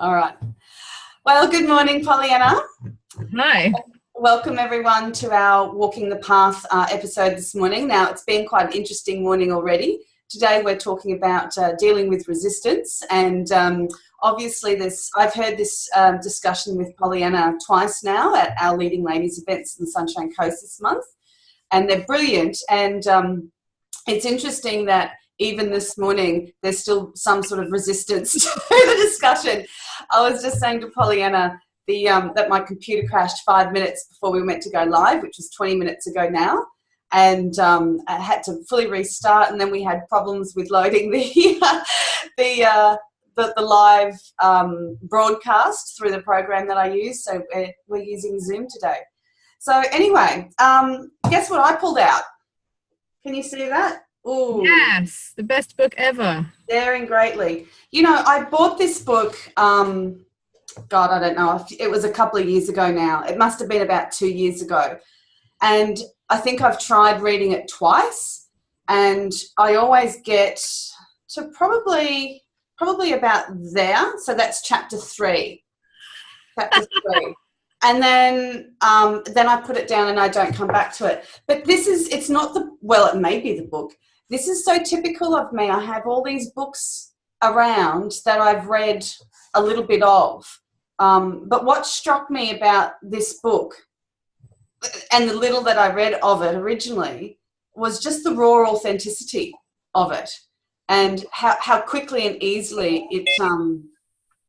All right. Well, good morning, Pollyanna. Hi. Welcome, everyone, to our Walking the Path episode this morning. Now, it's been quite an interesting morning already. Today, we're talking about dealing with resistance. And obviously, I've heard this discussion with Pollyanna twice now at our Leading Ladies events in the Sunshine Coast this month. And they're brilliant. And it's interesting that even this morning, there's still some sort of resistance to the discussion. I was just saying to Pollyanna that my computer crashed 5 minutes before we were meant to go live, which was 20 minutes ago now. And I had to fully restart, and then we had problems with loading the live broadcast through the program that I use. So we're using Zoom today. So anyway, guess what I pulled out? Can you see that? Ooh. Yes, the best book ever. Daring Greatly. You know, I bought this book, God, I don't know, it was a couple of years ago now. It must have been about 2 years ago. And I think I've tried reading it twice, and I always get to probably about there. So that's chapter 3. Chapter 3. And then I put it down and I don't come back to it. But it's not it may be the book. This is so typical of me. I have all these books around that I've read a little bit of. But what struck me about this book and the little that I read of it originally was just the raw authenticity of it, and how quickly and easily it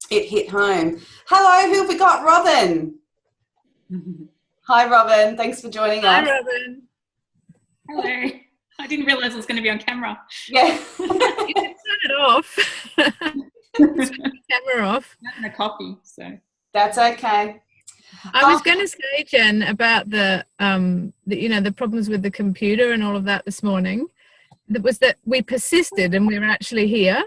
hit home. Hello, who have we got? Robin. Hi, Robin. Thanks for joining us. Hi, Robin. Hello. I didn't realise it was going to be on camera. Yeah. You can turn it off. Turn the camera off. And a coffee, so. That's okay. I was going to say, Jen, about the problems with the computer and all of that this morning. That was that we persisted and we were actually here.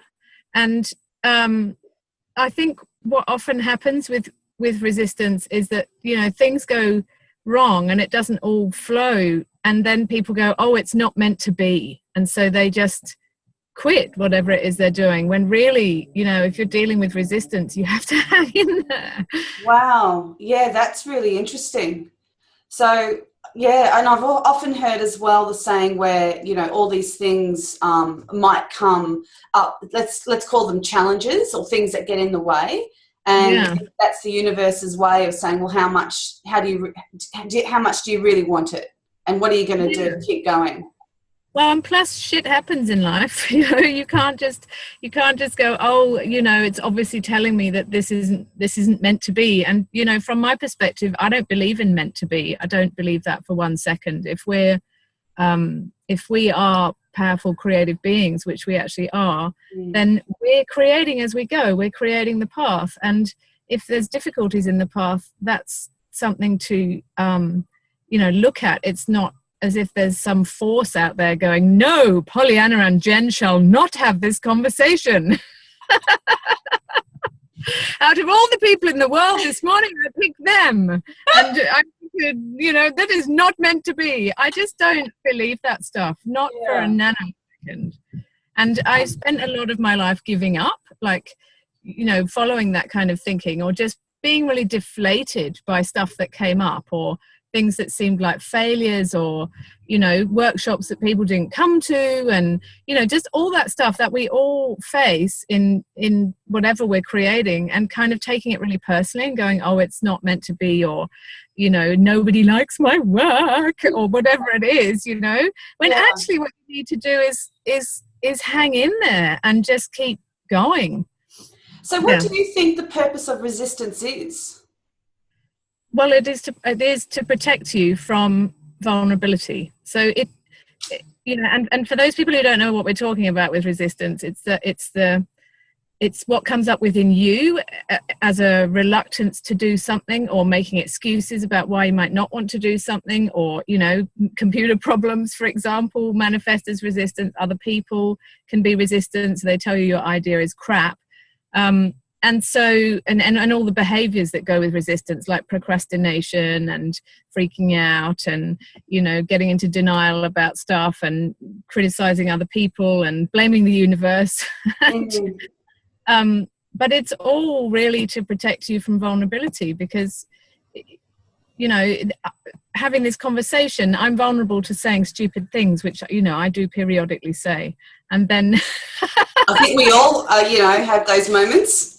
And I think what often happens with resistance is that, things go wrong and it doesn't all flow. And then people go, oh, it's not meant to be. And so they just quit whatever it is they're doing, when really, if you're dealing with resistance, you have to hang in there. Wow. Yeah, that's really interesting. So, yeah, and I've often heard as well the saying where, all these things might come up, let's call them challenges or things that get in the way. And that's the universe's way of saying, well, how much do you really want it? And what are you going to do to keep going? Well, and plus shit happens in life. You can't just go, oh, it's obviously telling me that this isn't meant to be. And, from my perspective, I don't believe in meant to be. I don't believe that for 1 second. If we are powerful creative beings, which we actually are, then we're creating as we go. We're creating the path. And if there's difficulties in the path, that's something to, look at. It's not as if there's some force out there going, no, Pollyanna and Jen shall not have this conversation. Out of all the people in the world this morning, I picked them. And I think, that is not meant to be. I just don't believe that stuff, not for a nanosecond. And I spent a lot of my life giving up, following that kind of thinking, or just being really deflated by stuff that came up, or things that seemed like failures, or workshops that people didn't come to, and just all that stuff that we all face in whatever we're creating, and kind of taking it really personally and going, oh, it's not meant to be, or nobody likes my work, or whatever it is, when actually what you need to do is hang in there and just keep going. So what do you think the purpose of resistance is? Well, it is to protect you from vulnerability. So and for those people who don't know what we're talking about with resistance, it's what comes up within you as a reluctance to do something, or making excuses about why you might not want to do something, or computer problems, for example, manifest as resistance. Other people can be resistant, so they tell you your idea is crap. And so, and all the behaviors that go with resistance, like procrastination and freaking out and, getting into denial about stuff and criticizing other people and blaming the universe. but it's all really to protect you from vulnerability, because, you know, having this conversation, I'm vulnerable to saying stupid things, which, you know, I do periodically say. And then I think we all, you know, have those moments.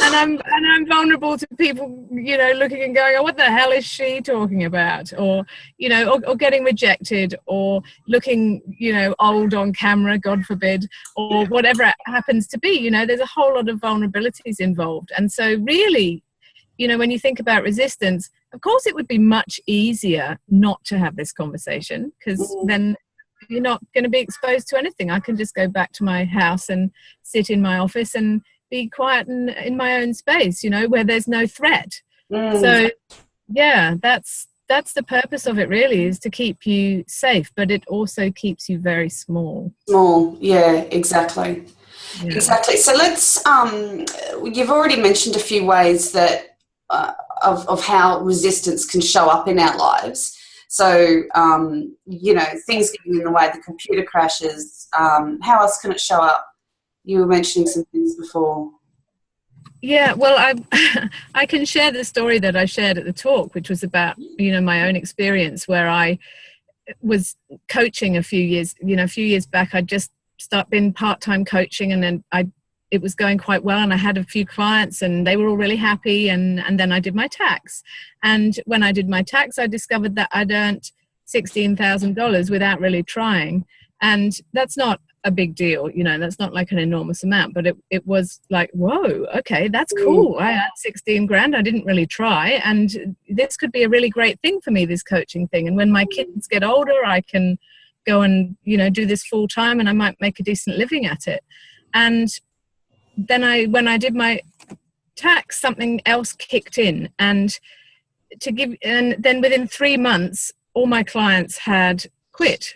And I'm vulnerable to people, you know, looking and going, oh, what the hell is she talking about? Or, you know, or getting rejected, or looking, you know, old on camera, God forbid, or whatever it happens to be. You know, there's a whole lot of vulnerabilities involved. And so really, you know, when you think about resistance, of course, it would be much easier not to have this conversation, because then you're not going to be exposed to anything. I can just go back to my house and sit in my office and be quiet in my own space, you know, where there's no threat. So yeah, that's the purpose of it, really, is to keep you safe, but it also keeps you very small. Yeah, exactly. Exactly. So let's you've already mentioned a few ways that of how resistance can show up in our lives. So you know, things getting in the way, the computer crashes, how else can it show up? You were mentioning some things before. Yeah, well, I can share the story that I shared at the talk, which was about, you know, my own experience, where I was coaching a few years back. I'd just been part-time coaching, and then it was going quite well, and I had a few clients and they were all really happy, and then I did my tax. And when I did my tax, I discovered that I'd earned $16,000 without really trying. And that's not a big deal, you know, that's not like an enormous amount, but it was like, whoa, okay, that's cool. I had 16 grand. I didn't really try. And this could be a really great thing for me, this coaching thing. And when my kids get older, I can go and, you know, do this full time, and I might make a decent living at it. And then when I did my tax, something else kicked in, and then within 3 months, all my clients had quit.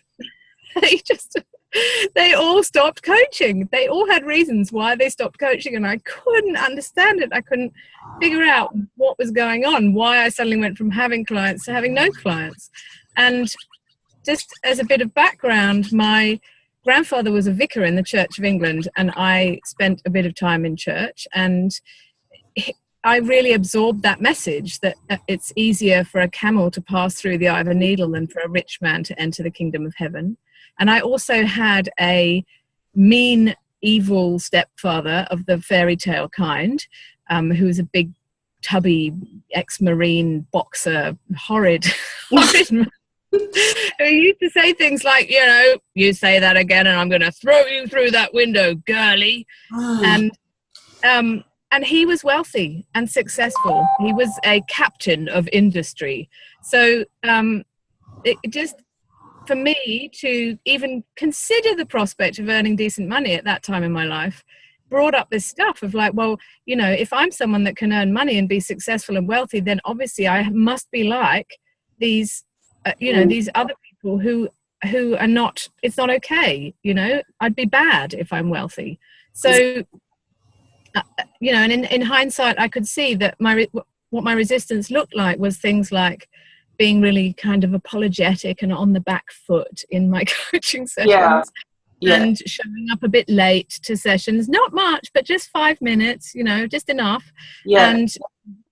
They all stopped coaching. They all had reasons why they stopped coaching, and I couldn't understand it. I couldn't figure out what was going on, why I suddenly went from having clients to having no clients. And just as a bit of background, my grandfather was a vicar in the Church of England, and I spent a bit of time in church, and I really absorbed that message that it's easier for a camel to pass through the eye of a needle than for a rich man to enter the kingdom of heaven. And I also had a mean, evil stepfather of the fairy tale kind, who was a big, tubby, ex-Marine boxer, horrid man. Who used to say things like, you know, you say that again and I'm going to throw you through that window, girly. And he was wealthy and successful. He was a captain of industry. So it just, for me to even consider the prospect of earning decent money at that time in my life brought up this stuff of like, well, you know, if I'm someone that can earn money and be successful and wealthy, then obviously I must be like these, you know, these other people who are not, it's not okay. You know, I'd be bad if I'm wealthy. So, you know, and in hindsight, I could see that what my resistance looked like was things like being really kind of apologetic and on the back foot in my coaching sessions, and showing up a bit late to sessions, not much, but just 5 minutes, you know, just enough. And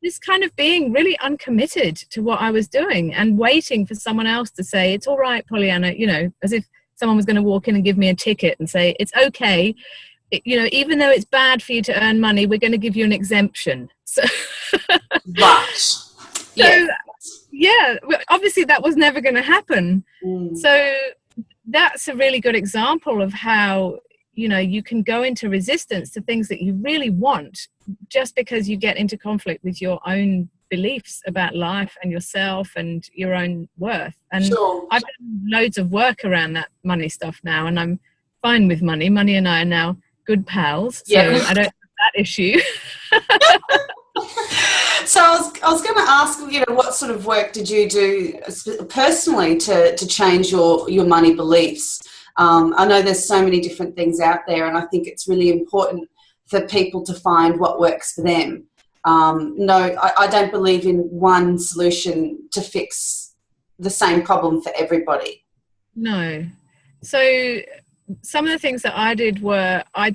just kind of being really uncommitted to what I was doing and waiting for someone else to say, it's all right, Pollyanna, you know, as if someone was going to walk in and give me a ticket and say, it's okay. You know, even though it's bad for you to earn money, we're going to give you an exemption. So, yeah, obviously that was never going to happen. So that's a really good example of how, you know, you can go into resistance to things that you really want just because you get into conflict with your own beliefs about life and yourself and your own worth. And I've done loads of work around that money stuff now, and I'm fine with money. Money and I are now good pals, so I don't have that issue. So I was going to ask, you know, what sort of work did you do personally to change your money beliefs? I know there's so many different things out there, and I think it's really important for people to find what works for them. No, I don't believe in one solution to fix the same problem for everybody. No. So some of the things that I did were I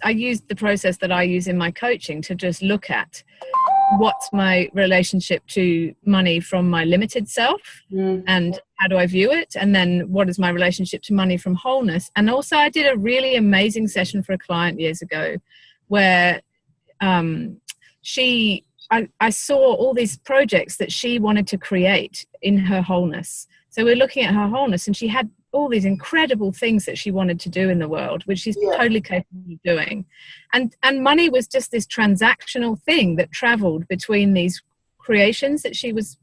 I used the process that I use in my coaching to just look at what's my relationship to money from my limited self, and how do I view it, and then what is my relationship to money from wholeness. And also I did a really amazing session for a client years ago where I saw all these projects that she wanted to create in her wholeness. So we're looking at her wholeness, and she had all these incredible things that she wanted to do in the world, which she's totally capable of doing. And money was just this transactional thing that traveled between these creations that she was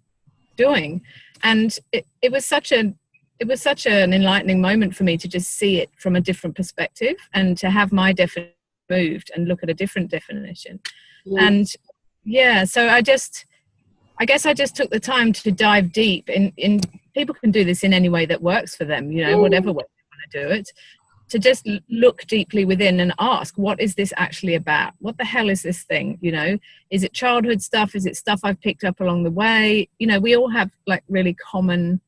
doing. And it was such an enlightening moment for me to just see it from a different perspective, and to have my definition moved and look at a different definition. And so I guess I just took the time to dive deep in people can do this in any way that works for them, whatever way they want to do it, to just look deeply within and ask, what is this actually about? What the hell is this thing? Is it childhood stuff? Is it stuff I've picked up along the way? We all have like really common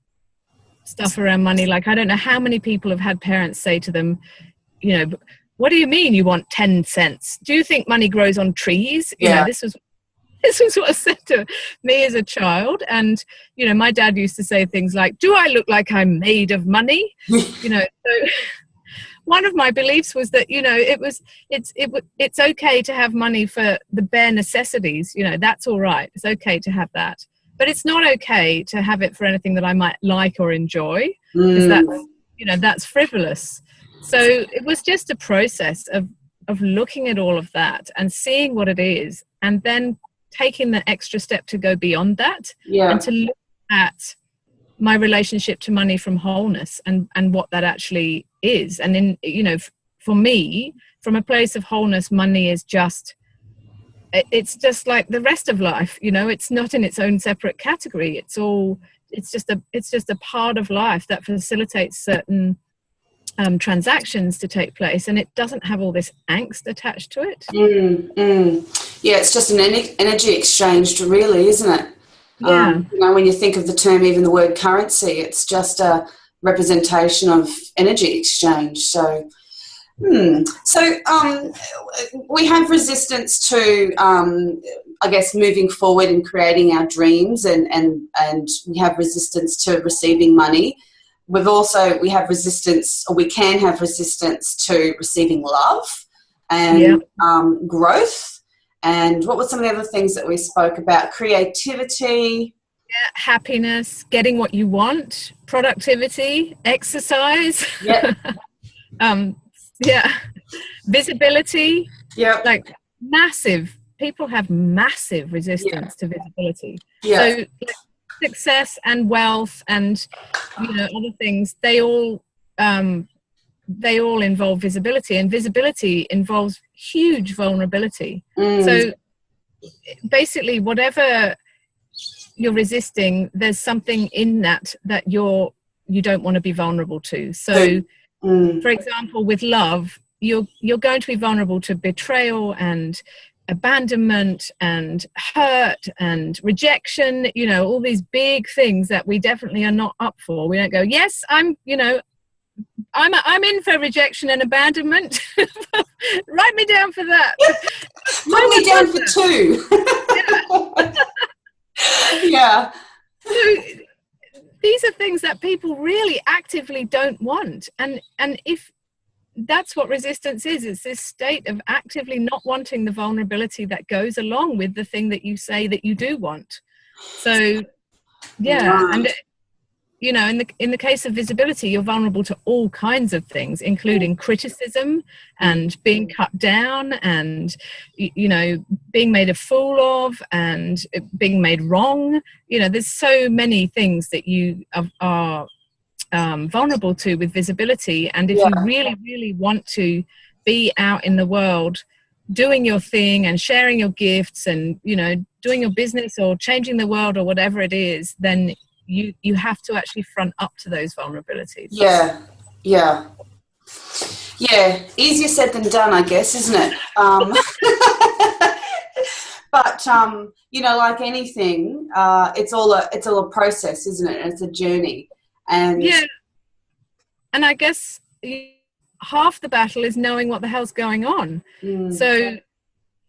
stuff around money. Like, I don't know how many people have had parents say to them, what do you mean you want 10 cents? Do you think money grows on trees? This was what was said to me as a child. And, my dad used to say things like, do I look like I'm made of money? So one of my beliefs was that, it's okay to have money for the bare necessities. That's all right. It's okay to have that. But it's not okay to have it for anything that I might like or enjoy, because that's frivolous. So it was just a process of looking at all of that and seeing what it is, and then taking the extra step to go beyond that, and to look at my relationship to money from wholeness and what that actually is. And for me, from a place of wholeness, money is it's just like the rest of life. It's not in its own separate category. It's just a part of life that facilitates certain transactions to take place, and it doesn't have all this angst attached to it. Yeah, it's just an energy exchange, really, isn't it? Yeah. When you think of the term, even the word currency, it's just a representation of energy exchange. So we have resistance to, I guess, moving forward and creating our dreams, and we have resistance to receiving money. We have resistance, or we can have resistance to receiving love and growth. And what were some of the other things that we spoke about? Creativity. Yeah, happiness, getting what you want, productivity, exercise. Yeah. Visibility. Yeah. Like people have massive resistance to visibility. Yeah. So success and wealth and other things, they all involve visibility, and visibility involves huge vulnerability. So basically, whatever you're resisting, there's something in that you don't want to be vulnerable to. So for example, with love, you're going to be vulnerable to betrayal and abandonment and hurt and rejection, all these big things that we definitely are not up for. We don't go, yes, I'm in for rejection and abandonment. Write me down for that. Put me down for 2. Yeah. So these are things that people really actively don't want. And if that's what resistance is, it's this state of actively not wanting the vulnerability that goes along with the thing that you say that you do want. So, and in the case of visibility, you're vulnerable to all kinds of things, including criticism and being cut down and, being made a fool of and being made wrong. There's so many things that you are vulnerable to with visibility. And if you really, really want to be out in the world doing your thing and sharing your gifts and, doing your business or changing the world or whatever it is, then you have to actually front up to those vulnerabilities. Yeah. Easier said than done, I guess, isn't it? But like anything, it's all a process, isn't it? It's a journey. And I guess half the battle is knowing what the hell's going on. So,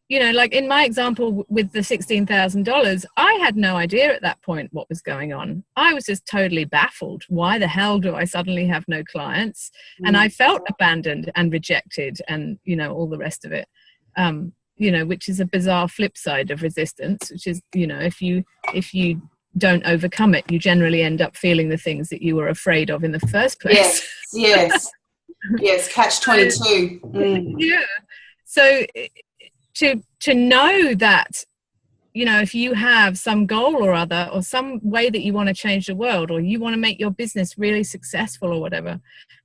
you know, like in my example with the $16,000, I had no idea at that point what was going on. I was just totally baffled. Why the hell do I suddenly have no clients? And I felt abandoned and rejected and, you know, all the rest of it, you know, which is a bizarre flip side of resistance, which is, you know, if you don't overcome it, you generally end up feeling the things that you were afraid of in the first place. Yes. Catch 22. Yeah. So to know that, you know, if you have some goal or other, or some way that you want to change the world, or you want to make your business really successful or whatever,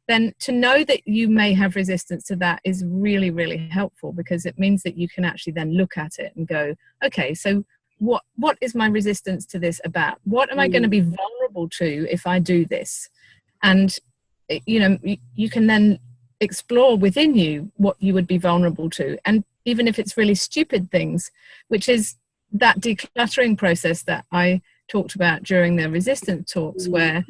then to know that you may have resistance to that is really, really helpful, because it means that you can actually then look at it and go, okay, so what is my resistance to this about? What am I going to be vulnerable to if I do this? And, you know, you can then explore within you what you would be vulnerable to. And even if it's really stupid things, which is that decluttering process that I talked about during the resistance talks, where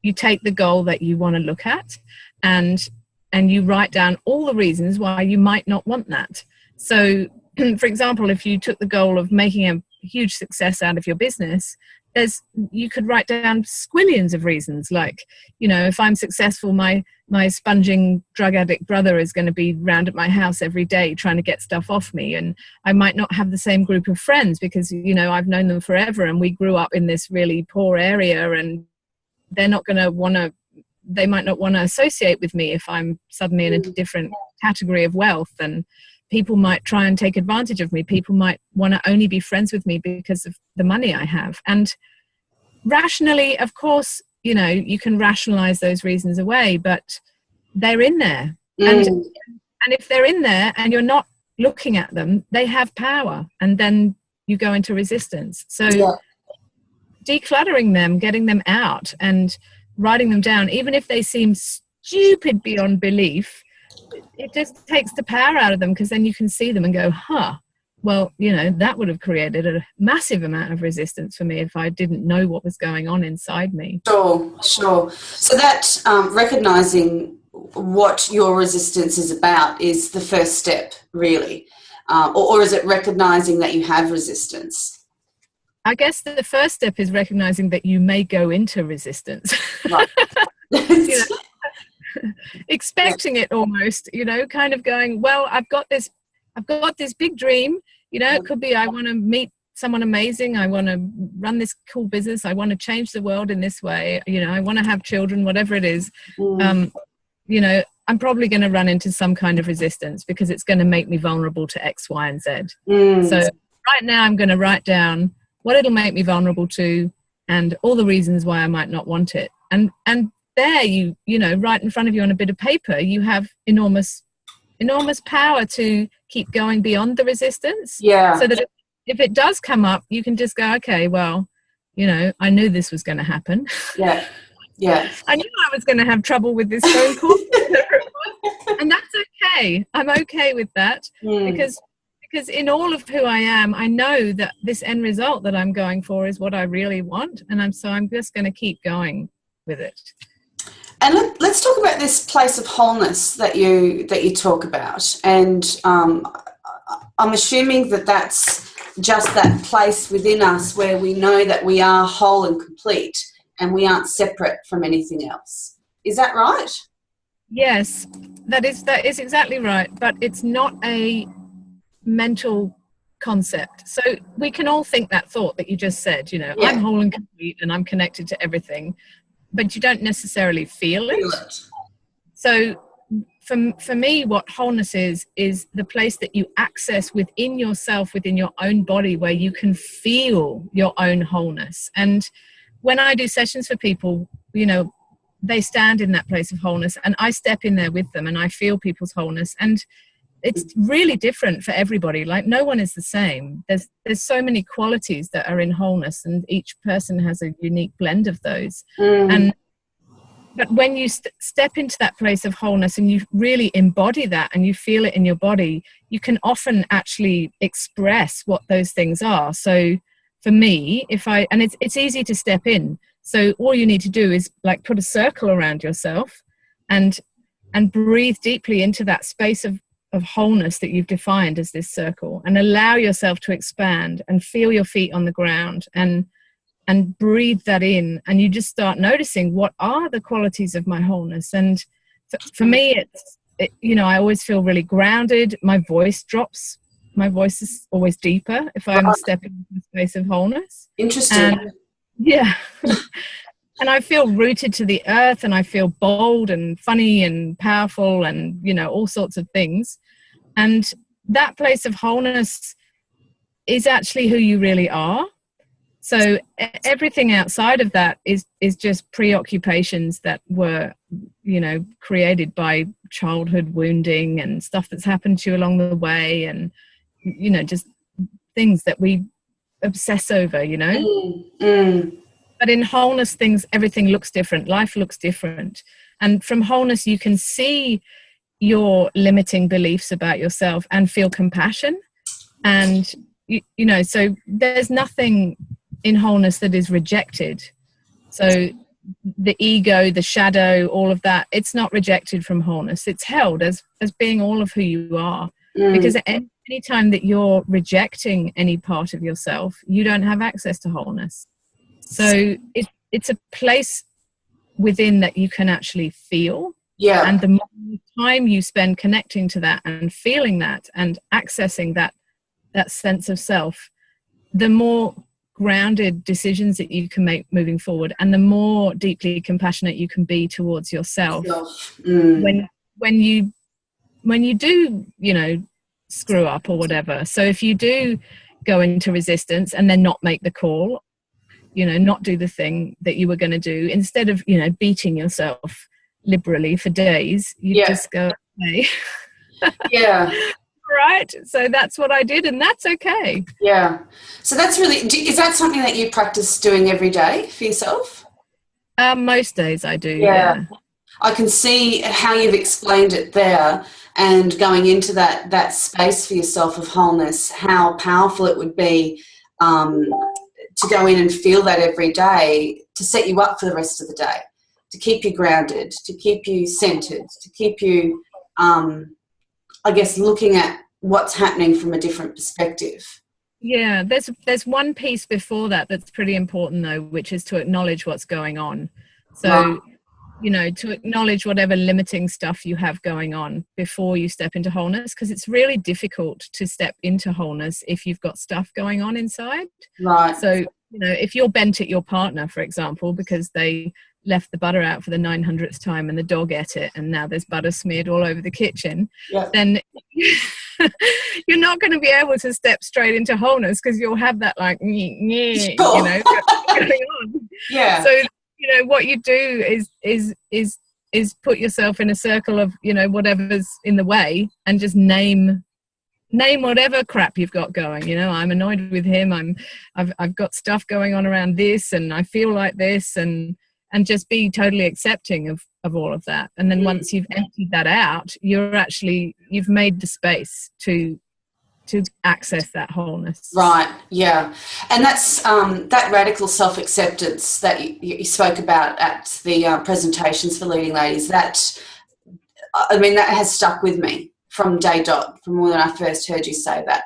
you take the goal that you want to look at and you write down all the reasons why you might not want that. So, for example, if you took the goal of making a huge success out of your business, you could write down squillions of reasons, like, you know, if I'm successful, my sponging drug addict brother is going to be round at my house every day trying to get stuff off me, and I might not have the same group of friends because, you know, I've known them forever and we grew up in this really poor area, and they might not want to associate with me if I'm suddenly in a different category of wealth, and people might try and take advantage of me. People might want to only be friends with me because of the money I have. And rationally, of course, you know, you can rationalize those reasons away, but they're in there. And if they're in there and you're not looking at them, they have power, and then you go into resistance. So decluttering them, getting them out and writing them down, even if they seem stupid beyond belief, it just takes the power out of them, because then you can see them and go, well, you know, that would have created a massive amount of resistance for me if I didn't know what was going on inside me. Sure. So that recognizing what your resistance is about is the first step, really. Or is it recognizing that you have resistance? I guess the first step is recognizing that you may go into resistance. Right. You know, expecting it almost, you know, kind of going, well, I've got this big dream, you know, it could be I want to meet someone amazing, I want to run this cool business, I want to change the world in this way, you know, I want to have children, whatever it is. You know, I'm probably going to run into some kind of resistance because it's going to make me vulnerable to X, Y, and Z. So right now I'm going to write down what it'll make me vulnerable to and all the reasons why I might not want it. And there, you know, right in front of you on a bit of paper, you have enormous power to keep going beyond the resistance. So that if it does come up, you can just go, okay, well, you know, I knew this was going to happen. I knew I was going to have trouble with this phone call. And that's okay. I'm okay with that, because in all of who I am, I know that this end result that I'm going for is what I really want, and I'm just going to keep going with it. And let's talk about this place of wholeness that you talk about. And I'm assuming that that's just that place within us where we know that we are whole and complete and we aren't separate from anything else. Is that right? Yes, that is exactly right. But it's not a mental concept. So we can all think that thought that you just said, you know, I'm whole and complete and I'm connected to everything, but you don't necessarily feel it. So for me, what wholeness is the place that you access within yourself, within your own body, where you can feel your own wholeness. And when I do sessions for people, you know, they stand in that place of wholeness and I step in there with them and I feel people's wholeness. And it's really different for everybody. Like, no one is the same. There's so many qualities that are in wholeness, and each person has a unique blend of those. But when you step into that place of wholeness and you really embody that and you feel it in your body, you can often actually express what those things are. So for me, it's easy to step in. So all you need to do is like put a circle around yourself and and breathe deeply into that space of wholeness that you've defined as this circle, and allow yourself to expand and feel your feet on the ground, and breathe that in, and you just start noticing, what are the qualities of my wholeness? And for me, I always feel really grounded. My voice drops. My voice is always deeper if I'm stepping into the space of wholeness. Interesting. Yeah. And I feel rooted to the earth, and I feel bold and funny and powerful and, all sorts of things. And that place of wholeness is actually who you really are. So everything outside of that is just preoccupations that were, created by childhood wounding and stuff that's happened to you along the way, and, just things that we obsess over, But in wholeness, everything looks different. Life looks different. And from wholeness, you can see your limiting beliefs about yourself and feel compassion. And, so there's nothing in wholeness that is rejected. So the ego, the shadow, all of that, it's not rejected from wholeness. It's held as being all of who you are. Because any time that you're rejecting any part of yourself, you don't have access to wholeness. So it's a place within that you can actually feel. Yeah. And the more time you spend connecting to that and feeling that and accessing that sense of self, the more grounded decisions that you can make moving forward, and the more deeply compassionate you can be towards yourself. When you do, screw up or whatever. So if you do go into resistance and then not make the call, not do the thing that you were going to do, instead of, beating yourself liberally for days, you just go, okay. Yeah. Right. So that's what I did, and that's okay. Yeah. So that's really, is that something that you practice doing every day for yourself? Most days I do. Yeah. I can see how you've explained it there, and going into that space for yourself of wholeness, how powerful it would be to go in and feel that every day, to set you up for the rest of the day, to keep you grounded, to keep you centered, to keep you, I guess, looking at what's happening from a different perspective. Yeah, there's one piece before that's pretty important, though, which is to acknowledge what's going on. So, to acknowledge whatever limiting stuff you have going on before you step into wholeness, because it's really difficult to step into wholeness if you've got stuff going on inside. Right. So, if you're bent at your partner, for example, because they left the butter out for the 900th time and the dog ate it, and now there's butter smeared all over the kitchen, then you're not going to be able to step straight into wholeness, because you'll have that going on. Yeah. So, what you do is put yourself in a circle of, whatever's in the way, and just name whatever crap you've got going. I'm annoyed with him. I've got stuff going on around this, and I feel like this, and just be totally accepting of all of that. And then once you've emptied that out, you've made the space to access that wholeness. Right. Yeah. And that's that radical self-acceptance that you spoke about at the presentations for leading ladies. That has stuck with me from day dot, from when I first heard you say that.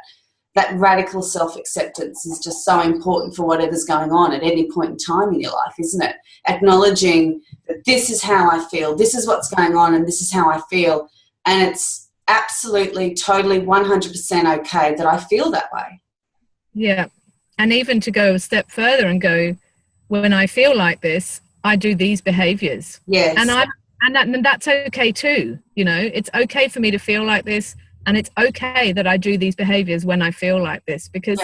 That radical self-acceptance is just so important for whatever's going on at any point in time in your life, isn't it? Acknowledging that this is how I feel, this is what's going on, and this is how I feel. And it's absolutely, totally, 100% okay that I feel that way. Yeah. And even to go a step further and go, when I feel like this, I do these behaviors. Yes. And that's okay too. It's okay for me to feel like this, and it's okay that I do these behaviors when I feel like this, because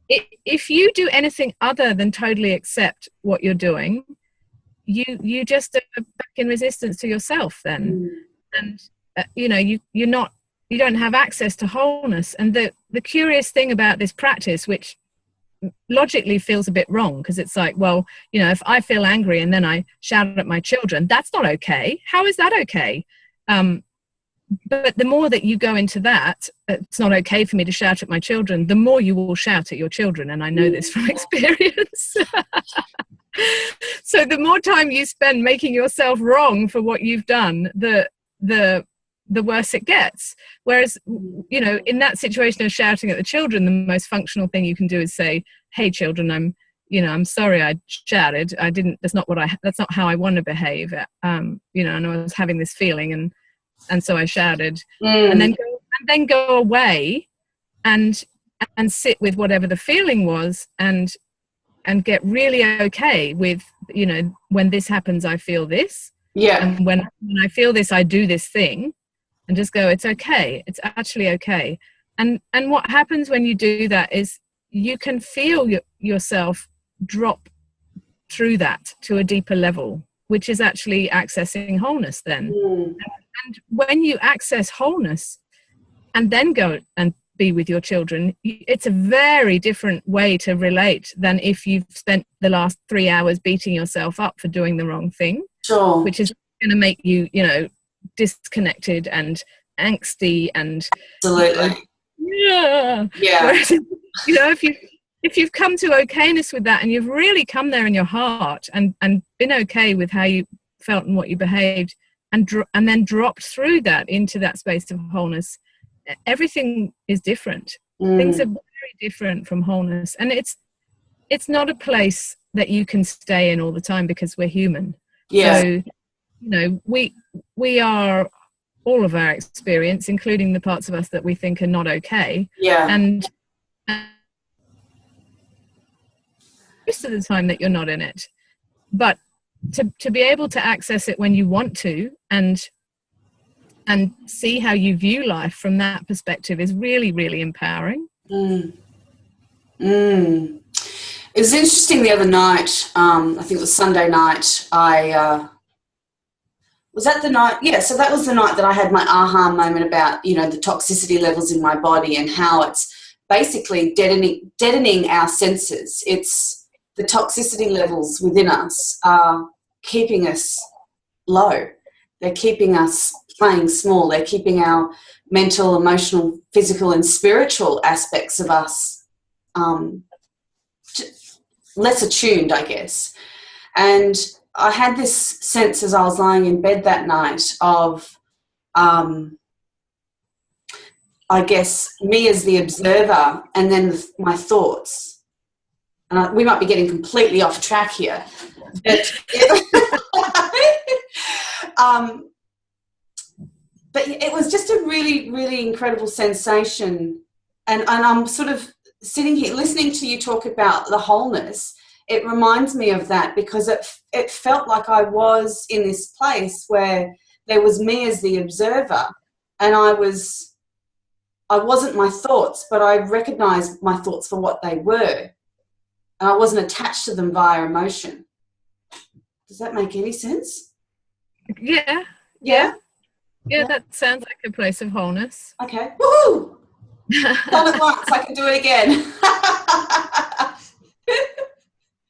if you do anything other than totally accept what you're doing, you just are back in resistance to yourself then. And you don't have access to wholeness. And the curious thing about this practice, which logically feels a bit wrong, because it's like, well, if I feel angry and then I shout at my children, that's not okay. How is that okay? But the more that you go into that, it's not okay for me to shout at my children, the more you will shout at your children. And I know this from experience. So the more time you spend making yourself wrong for what you've done, the the worse it gets. Whereas, you know, in that situation of shouting at the children, the most functional thing you can do is say, hey children, I'm sorry I shouted. That's not how I want to behave. You know, and I was having this feeling and so I shouted. And then go away and sit with whatever the feeling was and get really okay with, you know, when this happens, I feel this. Yeah. And when I feel this, I do this thing, and just go, it's okay. It's actually okay. And what happens when you do that is you can feel yourself drop through that to a deeper level, which is actually accessing wholeness then. And when you access wholeness and then go and be with your children, it's a very different way to relate than if you've spent the last 3 hours beating yourself up for doing the wrong thing. Sure. Which is going to make you, you know, disconnected and angsty and absolutely. Yeah. Whereas, you know, if you've come to okayness with that and you've really come there in your heart and been okay with how you felt and what you behaved and then dropped through that into that space of wholeness, everything is different. Things are very different from wholeness, and it's not a place that you can stay in all the time because we're human. So, you know, we are all of our experience, including the parts of us that we think are not okay. And most of the time that you're not in it, but to be able to access it when you want to and see how you view life from that perspective is really, really empowering. It was interesting the other night, I think it was Sunday night, was that the night? Yeah, so that was the night that I had my aha moment about, you know, the toxicity levels in my body and how it's basically deadening our senses. It's the toxicity levels within us are keeping us low. They're keeping us playing small. They're keeping our mental, emotional, physical and spiritual aspects of us less attuned, I guess. And I had this sense as I was lying in bed that night of, I guess, me as the observer and then my thoughts. And we might be getting completely off track here. But it was just a really, really incredible sensation. And I'm sort of sitting here listening to you talk about the wholeness. It reminds me of that because it felt like I was in this place where there was me as the observer and I wasn't my thoughts, but I recognized my thoughts for what they were. And I wasn't attached to them via emotion. Does that make any sense? Yeah. Yeah? Yeah, that sounds like a place of wholeness. Okay. Woohoo! Done it once, I can do it again.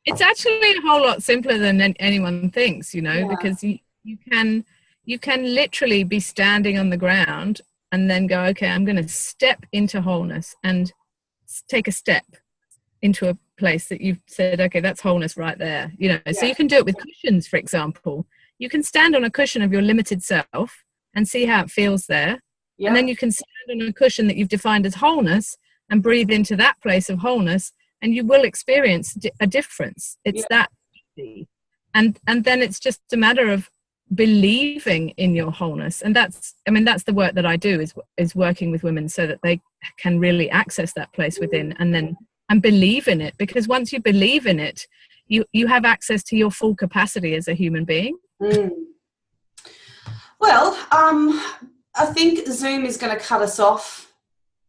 It's actually a whole lot simpler than anyone thinks, you know, because you can literally be standing on the ground and then go, okay, I'm going to step into wholeness and take a step into a place that you've said, okay, that's wholeness right there, you know. So you can do it with cushions, for example. You can stand on a cushion of your limited self and see how it feels there. And then you can stand on a cushion that you've defined as wholeness and breathe into that place of wholeness, and you will experience a difference. It's that easy. And then it's just a matter of believing in your wholeness. And that's the work that I do is working with women so that they can really access that place within and believe in it. Because once you believe in it, you have access to your full capacity as a human being. Well, I think Zoom is going to cut us off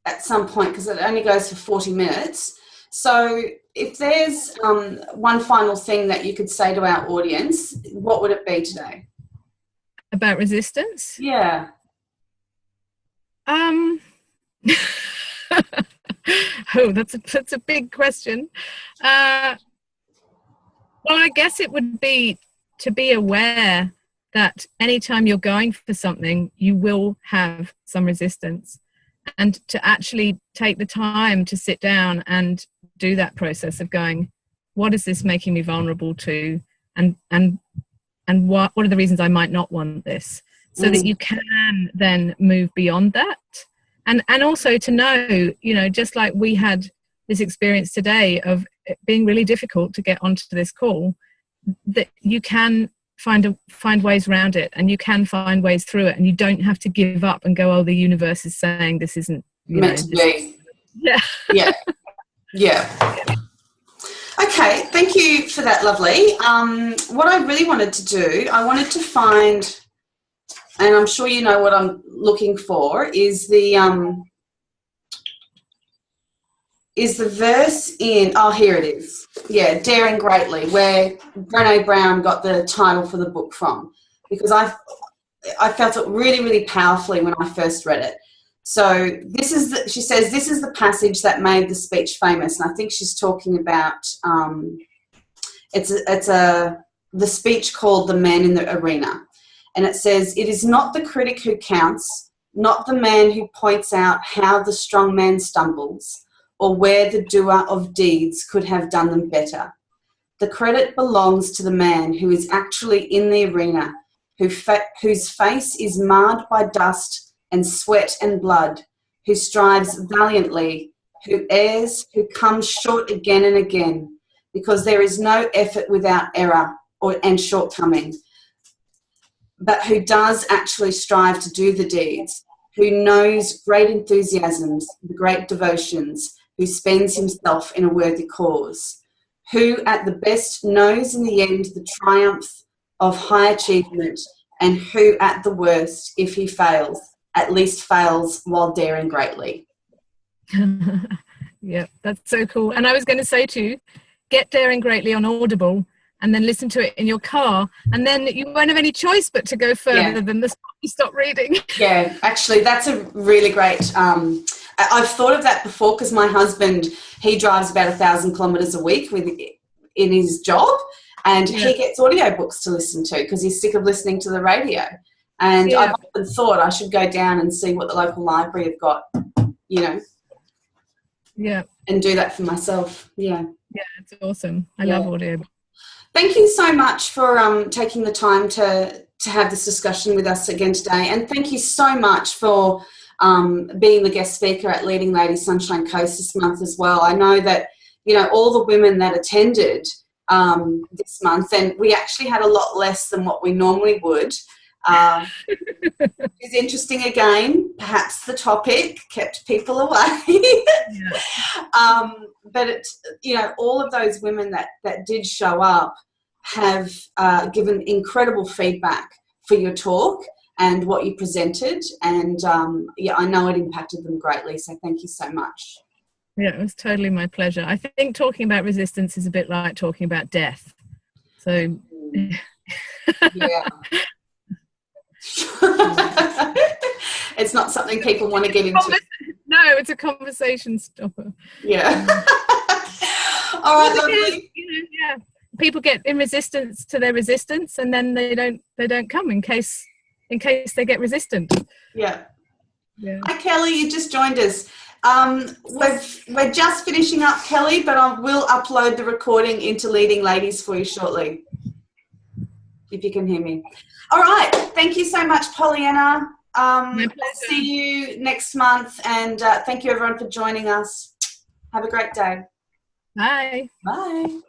at some point because it only goes for 40 minutes. So if there's one final thing that you could say to our audience, what would it be today? About resistance? Yeah. Oh, that's a big question. Well, I guess it would be to be aware that anytime you're going for something, you will have some resistance, and to actually take the time to sit down and do that process of going, what is this making me vulnerable to, and what are the reasons I might not want this, so that you can then move beyond that. And also to know, you know, just like we had this experience today of it being really difficult to get onto this call, that you can find ways around it, and you can find ways through it, and you don't have to give up and go, oh, the universe is saying this isn't meant to be. Yeah. Yeah. Okay, thank you for that, lovely. What I really wanted to do, I wanted to find, and I'm sure you know what I'm looking for, is the verse in, oh, here it is. Yeah, Daring Greatly, where Brené Brown got the title for the book from, because I felt it really, really powerfully when I first read it. So she says, this is the passage that made the speech famous. And I think she's talking about, the speech called The Man in the Arena. And it says, it is not the critic who counts, not the man who points out how the strong man stumbles, or where the doer of deeds could have done them better. The credit belongs to the man who is actually in the arena, whose face is marred by dust and sweat and blood, who strives valiantly, who errs, who comes short again and again, because there is no effort without error and shortcoming, but who does actually strive to do the deeds, who knows great enthusiasms, the great devotions, who spends himself in a worthy cause, who at the best knows in the end the triumph of high achievement, and who at the worst, if he fails, at least fails while daring greatly. Yeah, that's so cool. And I was going to say to you, get Daring Greatly on Audible and then listen to it in your car, and then you won't have any choice but to go further than the you stop reading. Yeah, actually, that's a really great... I've thought of that before, because my husband, he drives about 1,000 kilometres a week in his job, and he gets audiobooks to listen to because he's sick of listening to the radio. And I've often thought I should go down and see what the local library have got, you know. Yeah. And do that for myself. Yeah. Yeah, it's awesome. I love audio. Thank you so much for taking the time to have this discussion with us again today. And thank you so much for being the guest speaker at Leading Ladies Sunshine Coast this month as well. I know that, you know, all the women that attended this month, and we actually had a lot less than what we normally would. It's interesting again. Perhaps the topic kept people away. But it's, you know, all of those women that did show up have given incredible feedback for your talk and what you presented, and I know it impacted them greatly, so thank you so much. Yeah, it was totally my pleasure. I think talking about resistance is a bit like talking about death. So yeah. It's not something people want to get into. No, it's a conversation stopper. Yeah. All right, lovely. Yeah, people get in resistance to their resistance, and then they don't come in case they get resistant. Yeah. Hi, Kelly. You just joined us. We're just finishing up, Kelly, but I will upload the recording into Leading Ladies for you shortly, if you can hear me. All right. Thank you so much, Pollyanna. I'll see you next month, and thank you, everyone, for joining us. Have a great day. Bye. Bye.